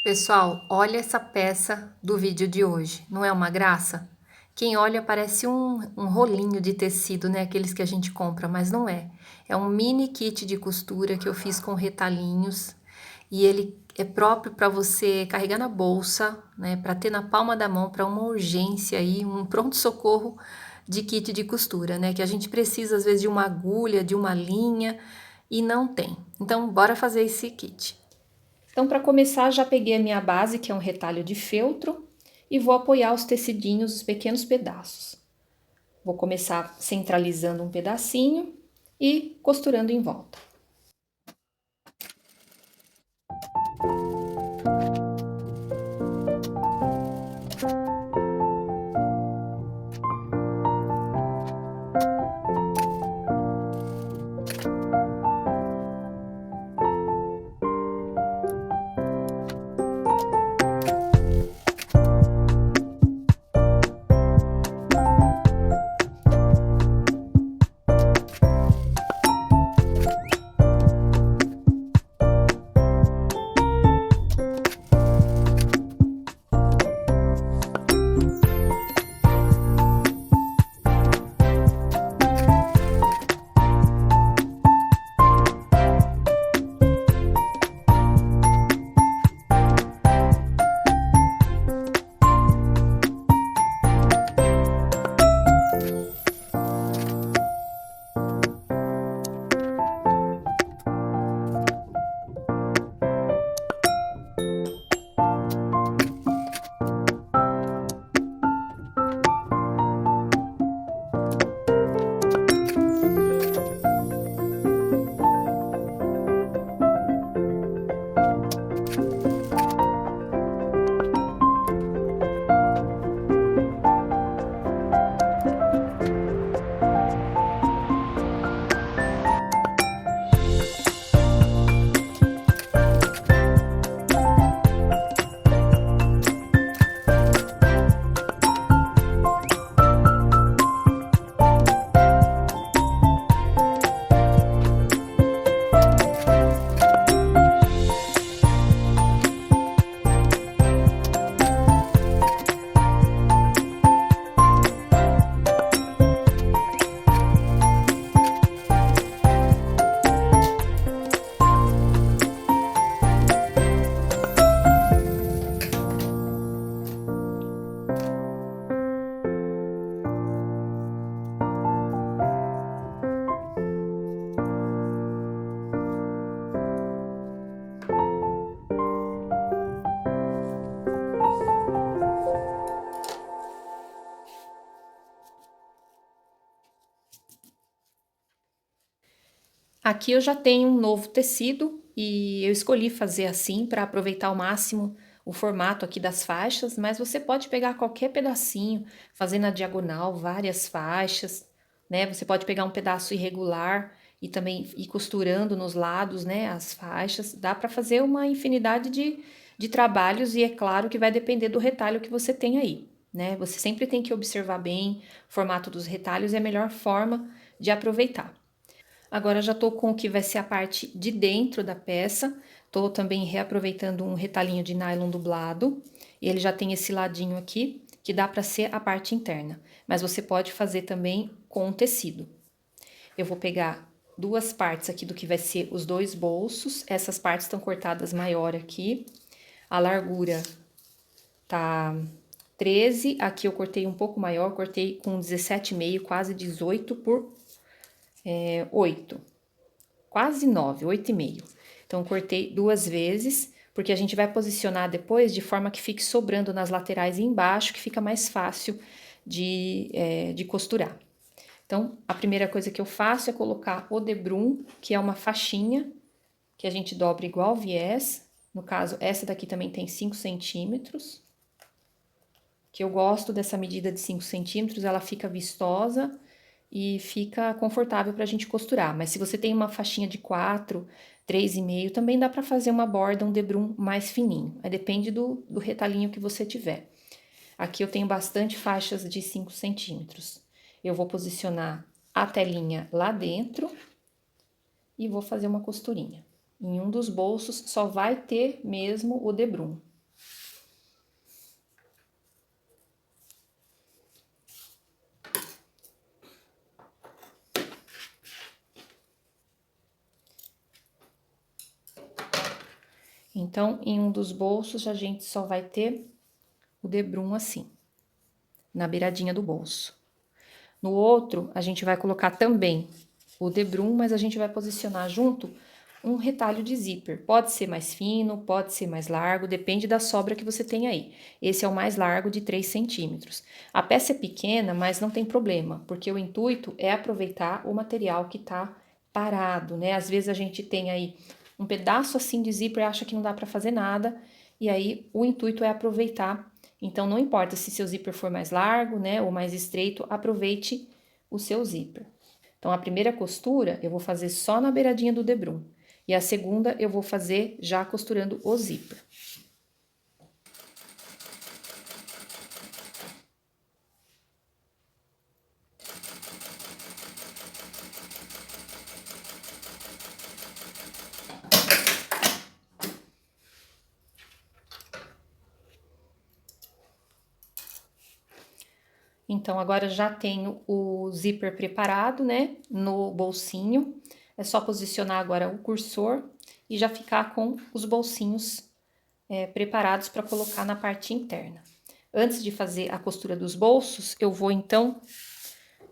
Pessoal, olha essa peça do vídeo de hoje, não é uma graça? Quem olha parece um rolinho de tecido, né? Aqueles que a gente compra, mas não é. É um mini kit de costura que eu fiz com retalhinhos e ele é próprio para você carregar na bolsa, né? Para ter na palma da mão para uma urgência aí, um pronto-socorro de kit de costura, né? Que a gente precisa às vezes de uma agulha, de uma linha e não tem. Então, bora fazer esse kit. Então, para começar, já peguei a minha base, que é um retalho de feltro, e vou apoiar os tecidinhos, os pequenos pedaços. Vou começar centralizando um pedacinho e costurando em volta. Aqui eu já tenho um novo tecido e eu escolhi fazer assim para aproveitar ao máximo o formato aqui das faixas, mas você pode pegar qualquer pedacinho, fazer na diagonal várias faixas, né? Você pode pegar um pedaço irregular e também ir costurando nos lados, né, as faixas. Dá para fazer uma infinidade de trabalhos e é claro que vai depender do retalho que você tem aí, né? Você sempre tem que observar bem o formato dos retalhos e a melhor forma de aproveitar. Agora já tô com o que vai ser a parte de dentro da peça. Tô também reaproveitando um retalhinho de nylon dublado. E ele já tem esse ladinho aqui, que dá para ser a parte interna. Mas você pode fazer também com tecido. Eu vou pegar duas partes aqui do que vai ser os dois bolsos. Essas partes estão cortadas maior aqui. A largura tá 13, aqui eu cortei um pouco maior, cortei com 17,5, quase 18 por 8, quase 9, 8,5. Então, cortei duas vezes, porque a gente vai posicionar depois de forma que fique sobrando nas laterais e embaixo, que fica mais fácil de costurar. Então, a primeira coisa que eu faço é colocar o debrum, que é uma faixinha, que a gente dobra igual viés. No caso, essa daqui também tem 5 centímetros. Que eu gosto dessa medida de 5 centímetros, ela fica vistosa e fica confortável para a gente costurar. Mas se você tem uma faixinha de 4, 3,5, também dá para fazer uma borda, um debrum mais fininho. Aí depende do retalhinho que você tiver. Aqui eu tenho bastante faixas de 5 centímetros. Eu vou posicionar a telinha lá dentro e vou fazer uma costurinha. Em um dos bolsos só vai ter mesmo o debrum. Então, em um dos bolsos, a gente só vai ter o debrum assim, na beiradinha do bolso. No outro, a gente vai colocar também o debrum, mas a gente vai posicionar junto um retalho de zíper. Pode ser mais fino, pode ser mais largo, depende da sobra que você tem aí. Esse é o mais largo, de 3 centímetros. A peça é pequena, mas não tem problema, porque o intuito é aproveitar o material que tá parado, né? Às vezes a gente tem aí um pedaço assim de zíper e acha que não dá para fazer nada, e aí o intuito é aproveitar. Então não importa se seu zíper for mais largo, né, ou mais estreito, aproveite o seu zíper. Então a primeira costura eu vou fazer só na beiradinha do debrum e a segunda eu vou fazer já costurando o zíper. Então, agora já tenho o zíper preparado, né, no bolsinho. É só posicionar agora o cursor e já ficar com os bolsinhos preparados para colocar na parte interna. Antes de fazer a costura dos bolsos, eu vou então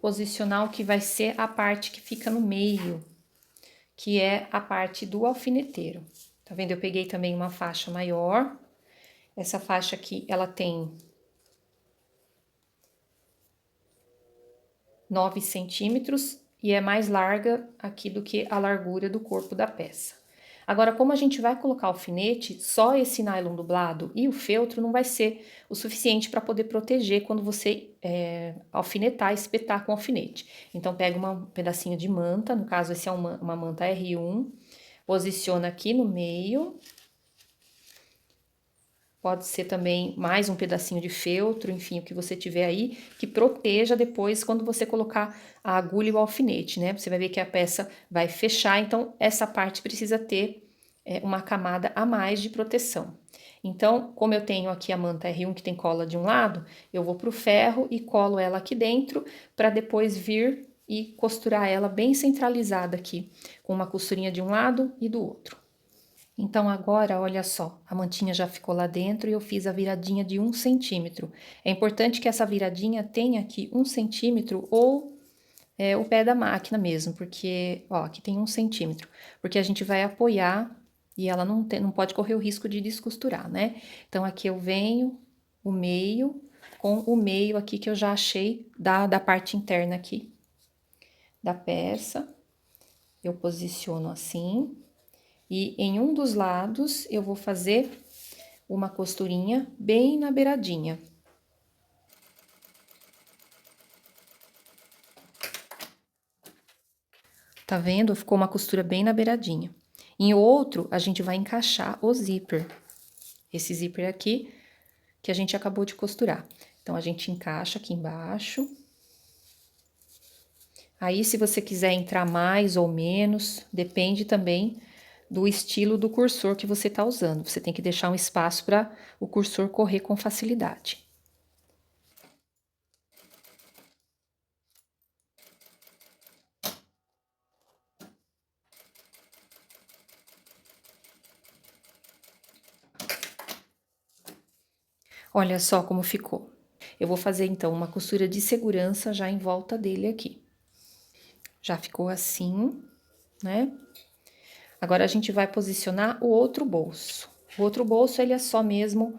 posicionar o que vai ser a parte que fica no meio, que é a parte do alfineteiro. Tá vendo? Eu peguei também uma faixa maior. Essa faixa aqui, ela tem 9 centímetros e é mais larga aqui do que a largura do corpo da peça. Agora, como a gente vai colocar alfinete, só esse nylon dublado e o feltro não vai ser o suficiente para poder proteger quando você alfinetar, espetar com alfinete. Então, pega um pedacinho de manta, no caso esse é uma manta R1, posiciona aqui no meio. Pode ser também mais um pedacinho de feltro, enfim, o que você tiver aí, que proteja depois quando você colocar a agulha e o alfinete, né? Você vai ver que a peça vai fechar, então essa parte precisa ter uma camada a mais de proteção. Então, como eu tenho aqui a manta R1 que tem cola de um lado, eu vou pro ferro e colo ela aqui dentro, para depois vir e costurar ela bem centralizada aqui, com uma costurinha de um lado e do outro. Então, agora, olha só, a mantinha já ficou lá dentro e eu fiz a viradinha de 1 centímetro. É importante que essa viradinha tenha aqui 1 centímetro ou o pé da máquina mesmo, porque, ó, aqui tem 1 centímetro, porque a gente vai apoiar e ela não pode correr o risco de descosturar, né? Então, aqui eu venho o meio com o meio aqui que eu já achei da parte interna aqui da peça. Eu posiciono assim. E em um dos lados eu vou fazer uma costurinha bem na beiradinha. Tá vendo? Ficou uma costura bem na beiradinha. Em outro, a gente vai encaixar o zíper. Esse zíper aqui que a gente acabou de costurar. Então, a gente encaixa aqui embaixo. Aí, se você quiser entrar mais ou menos, depende também do estilo do cursor que você tá usando. Você tem que deixar um espaço para o cursor correr com facilidade. Olha só como ficou. Eu vou fazer então uma costura de segurança já em volta dele aqui. Já ficou assim, né? Agora a gente vai posicionar o outro bolso. O outro bolso, ele é só mesmo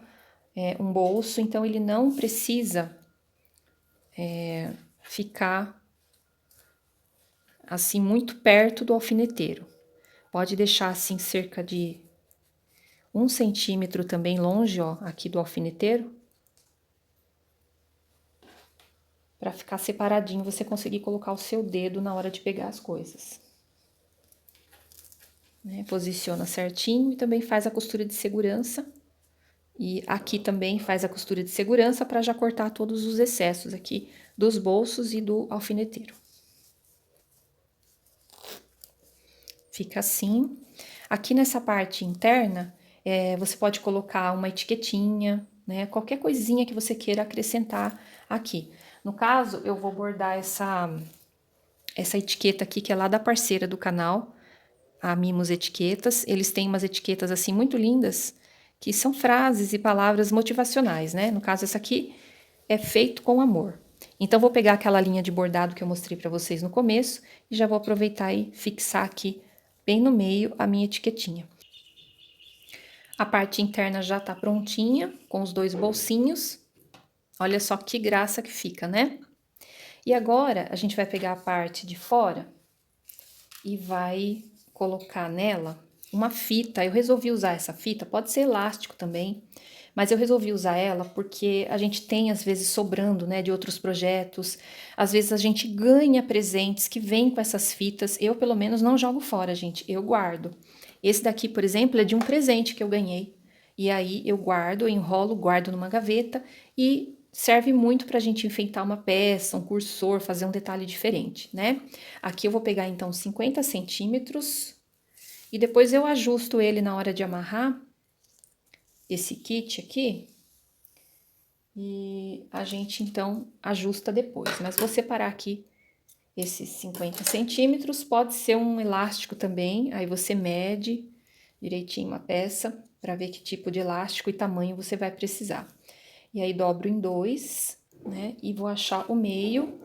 um bolso, então ele não precisa ficar assim muito perto do alfineteiro. Pode deixar assim cerca de 1 centímetro também longe, ó, aqui do alfineteiro. Para ficar separadinho, você conseguir colocar o seu dedo na hora de pegar as coisas. Né? Posiciona certinho e também faz a costura de segurança. E aqui também faz a costura de segurança para já cortar todos os excessos aqui dos bolsos e do alfineteiro. Fica assim. Aqui nessa parte interna, você pode colocar uma etiquetinha, né? Qualquer coisinha que você queira acrescentar aqui. No caso, eu vou bordar essa etiqueta aqui, que é lá da parceira do canal, a Mimos Etiquetas. Eles têm umas etiquetas assim muito lindas, que são frases e palavras motivacionais, né? No caso, essa aqui é feito com amor. Então, vou pegar aquela linha de bordado que eu mostrei para vocês no começo e já vou aproveitar e fixar aqui bem no meio a minha etiquetinha. A parte interna já tá prontinha, com os dois bolsinhos. Olha só que graça que fica, né? E agora, a gente vai pegar a parte de fora e vai colocar nela uma fita. Eu resolvi usar essa fita, pode ser elástico também, mas eu resolvi usar ela porque a gente tem, às vezes, sobrando, né, de outros projetos. Às vezes a gente ganha presentes que vêm com essas fitas. Eu, pelo menos, não jogo fora, gente, eu guardo. Esse daqui, por exemplo, é de um presente que eu ganhei. E aí eu guardo, eu enrolo, guardo numa gaveta e serve muito para a gente enfeitar uma peça, um cursor, fazer um detalhe diferente, né? Aqui eu vou pegar então 50 centímetros e depois eu ajusto ele na hora de amarrar esse kit aqui. E a gente então ajusta depois, mas vou separar aqui esses 50 centímetros, pode ser um elástico também, aí você mede direitinho uma peça para ver que tipo de elástico e tamanho você vai precisar. E aí dobro em dois, né? E vou achar o meio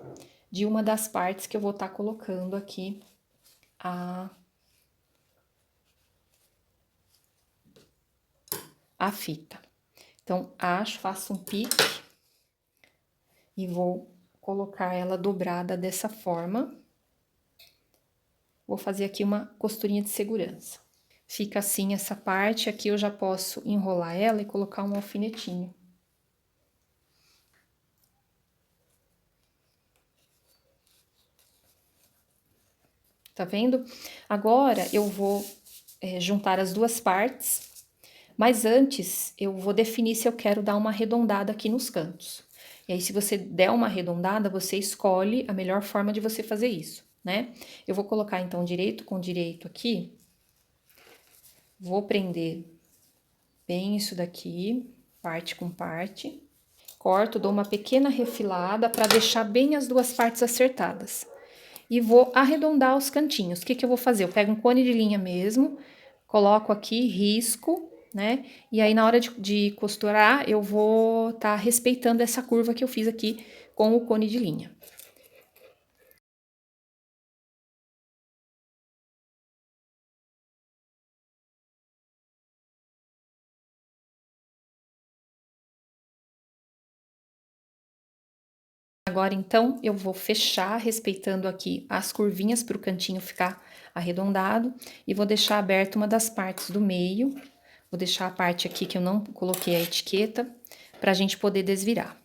de uma das partes que eu vou estar colocando aqui a fita. Então, faço um pique e vou colocar ela dobrada dessa forma. Vou fazer aqui uma costurinha de segurança. Fica assim essa parte, aqui eu já posso enrolar ela e colocar um alfinetinho. Tá vendo? Agora eu vou juntar as duas partes, mas antes eu vou definir se eu quero dar uma arredondada aqui nos cantos. E aí, se você der uma arredondada, você escolhe a melhor forma de você fazer isso, né? Eu vou colocar então direito com direito aqui, vou prender bem isso daqui, parte com parte. Corto, dou uma pequena refilada para deixar bem as duas partes acertadas. E vou arredondar os cantinhos. O que que eu vou fazer? Eu pego um cone de linha mesmo, coloco aqui, risco, né? E aí, na hora de costurar, eu vou tá respeitando essa curva que eu fiz aqui com o cone de linha. Agora, então, eu vou fechar, respeitando aqui as curvinhas para o cantinho ficar arredondado. E vou deixar aberto uma das partes do meio. Vou deixar a parte aqui que eu não coloquei a etiqueta, para a gente poder desvirar.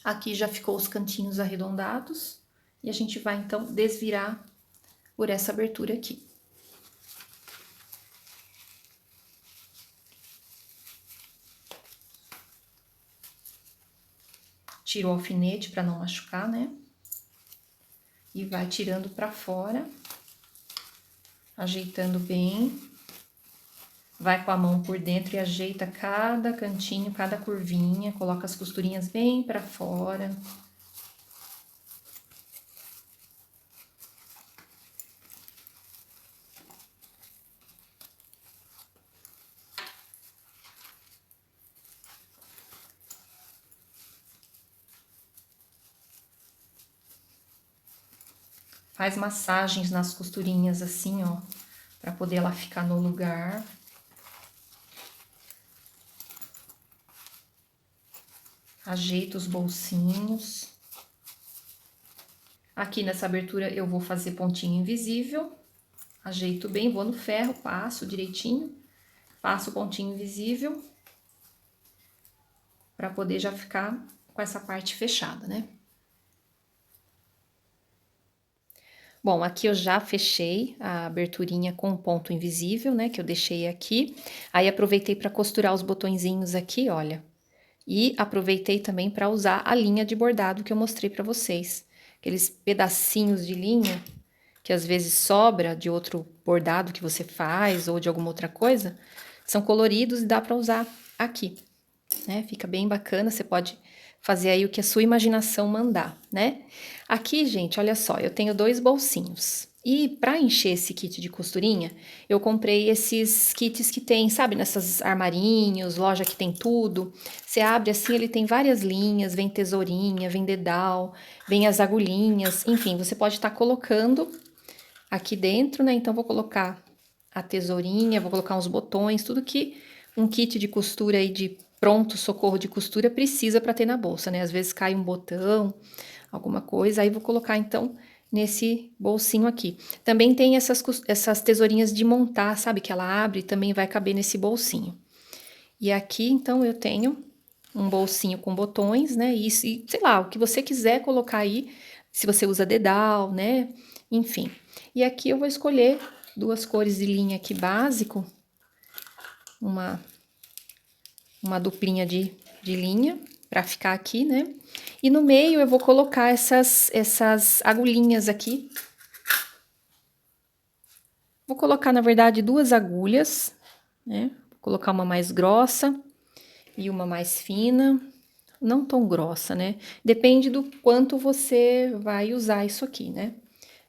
Aqui já ficou os cantinhos arredondados. E a gente vai, então, desvirar por essa abertura aqui. Tira o alfinete para não machucar, né? E vai tirando para fora, ajeitando bem. Vai com a mão por dentro e ajeita cada cantinho, cada curvinha, coloca as costurinhas bem para fora. Faz massagens nas costurinhas assim, ó, para poder ela ficar no lugar. Ajeita os bolsinhos. Aqui nessa abertura eu vou fazer pontinho invisível. Ajeito bem, vou no ferro, passo direitinho. Passo o pontinho invisível. Para poder já ficar com essa parte fechada, né? Bom, aqui eu já fechei a aberturinha com o ponto invisível, né, que eu deixei aqui. Aí aproveitei para costurar os botõezinhos aqui, olha. E aproveitei também para usar a linha de bordado que eu mostrei para vocês. Aqueles pedacinhos de linha que às vezes sobra de outro bordado que você faz ou de alguma outra coisa. São coloridos e dá para usar aqui, né? Fica bem bacana, você pode fazer aí o que a sua imaginação mandar, né? Aqui, gente, olha só, eu tenho 2 bolsinhos. E para encher esse kit de costurinha, eu comprei esses kits que tem, sabe, nessas armarinhos, loja que tem tudo. Você abre assim, ele tem várias linhas, vem tesourinha, vem dedal, vem as agulhinhas, enfim, você pode estar colocando aqui dentro, né? Então, vou colocar a tesourinha, vou colocar uns botões, tudo que um kit de costura aí de pronto socorro de costura precisa para ter na bolsa, né? Às vezes cai um botão, alguma coisa, aí vou colocar então nesse bolsinho aqui. Também tem essas tesourinhas de montar, sabe? Que ela abre e também vai caber nesse bolsinho. E aqui então eu tenho um bolsinho com botões, né? E sei lá, o que você quiser colocar aí, se você usa dedal, né? Enfim. E aqui eu vou escolher 2 cores de linha aqui básico, uma duplinha de linha para ficar aqui, né? E no meio eu vou colocar essas agulhinhas aqui. Vou colocar, na verdade, 2 agulhas, né? Vou colocar uma mais grossa e uma mais fina, não tão grossa, né? Depende do quanto você vai usar isso aqui, né?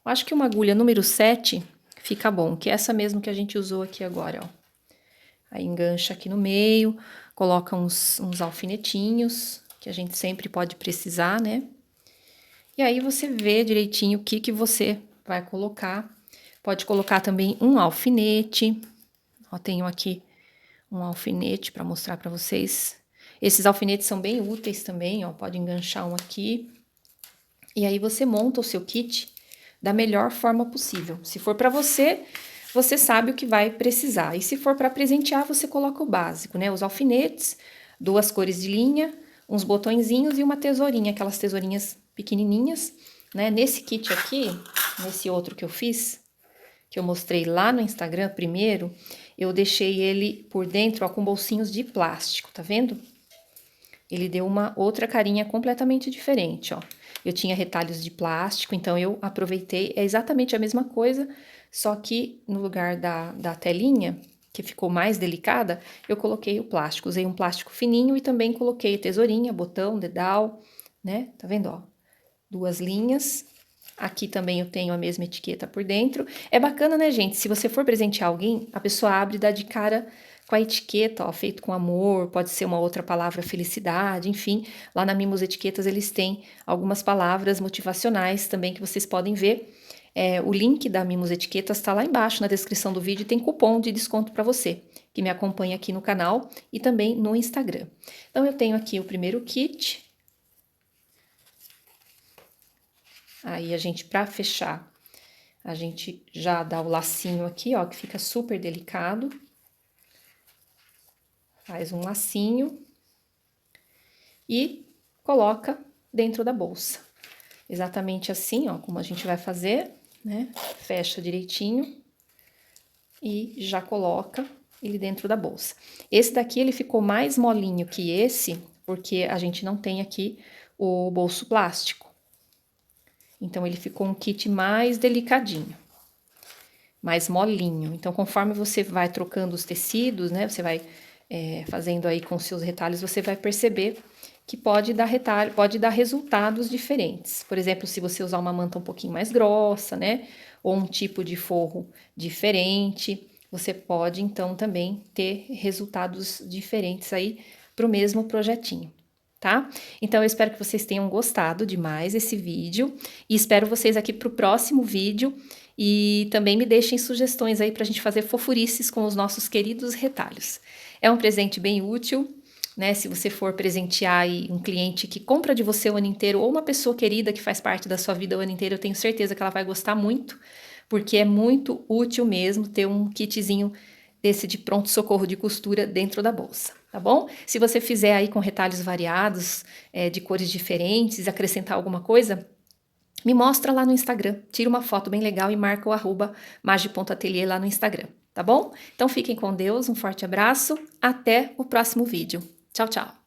Eu acho que uma agulha número 7 fica bom, que é essa mesmo que a gente usou aqui agora, ó. Aí engancha aqui no meio, coloca uns alfinetinhos, que a gente sempre pode precisar, né? E aí você vê direitinho o que você vai colocar. Pode colocar também um alfinete. Ó, tenho aqui um alfinete para mostrar para vocês. Esses alfinetes são bem úteis também, ó, pode enganchar um aqui. E aí você monta o seu kit da melhor forma possível. Se for para você, você sabe o que vai precisar. E se for para presentear, você coloca o básico, né? Os alfinetes, 2 cores de linha, uns botõezinhos e uma tesourinha, aquelas tesourinhas pequenininhas, né? Nesse kit aqui, nesse outro que eu fiz, que eu mostrei lá no Instagram primeiro, eu deixei ele por dentro, ó, com bolsinhos de plástico, tá vendo? Ele deu uma outra carinha completamente diferente, ó. Eu tinha retalhos de plástico, então eu aproveitei, é exatamente a mesma coisa, só que no lugar da telinha, que ficou mais delicada, eu coloquei o plástico. Usei um plástico fininho e também coloquei tesourinha, botão, dedal, né? Tá vendo, ó? 2 linhas. Aqui também eu tenho a mesma etiqueta por dentro. É bacana, né, gente? Se você for presentear alguém, a pessoa abre e dá de cara com a etiqueta, ó, feito com amor, pode ser uma outra palavra, felicidade, enfim. Lá na Mimos Etiquetas eles têm algumas palavras motivacionais também que vocês podem ver. O link da Mimos Etiquetas está lá embaixo na descrição do vídeo e tem cupom de desconto para você, que me acompanha aqui no canal e também no Instagram. Então eu tenho aqui o primeiro kit. Aí a gente, para fechar, a gente já dá o lacinho aqui, ó, que fica super delicado. Faz um lacinho e coloca dentro da bolsa. Exatamente assim, ó, como a gente vai fazer, né? Fecha direitinho e já coloca ele dentro da bolsa. Esse daqui, ele ficou mais molinho que esse, porque a gente não tem aqui o bolso plástico. Então, ele ficou um kit mais delicadinho, mais molinho. Então, conforme você vai trocando os tecidos, né? Você vai fazendo aí com seus retalhos, você vai perceber que pode dar retalho, pode dar resultados diferentes. Por exemplo, se você usar uma manta um pouquinho mais grossa, né? Ou um tipo de forro diferente, você pode então também ter resultados diferentes aí para o mesmo projetinho. Tá? Então, eu espero que vocês tenham gostado demais desse vídeo e espero vocês aqui para o próximo vídeo e também me deixem sugestões aí para a gente fazer fofurices com os nossos queridos retalhos. É um presente bem útil, né? Se você for presentear aí um cliente que compra de você o ano inteiro ou uma pessoa querida que faz parte da sua vida o ano inteiro, eu tenho certeza que ela vai gostar muito, porque é muito útil mesmo ter um kitzinho desse de pronto socorro de costura dentro da bolsa, tá bom? Se você fizer aí com retalhos variados, de cores diferentes, acrescentar alguma coisa, me mostra lá no Instagram, tira uma foto bem legal e marca o @magi.atelier lá no Instagram, tá bom? Então fiquem com Deus, um forte abraço, até o próximo vídeo. Tchau, tchau!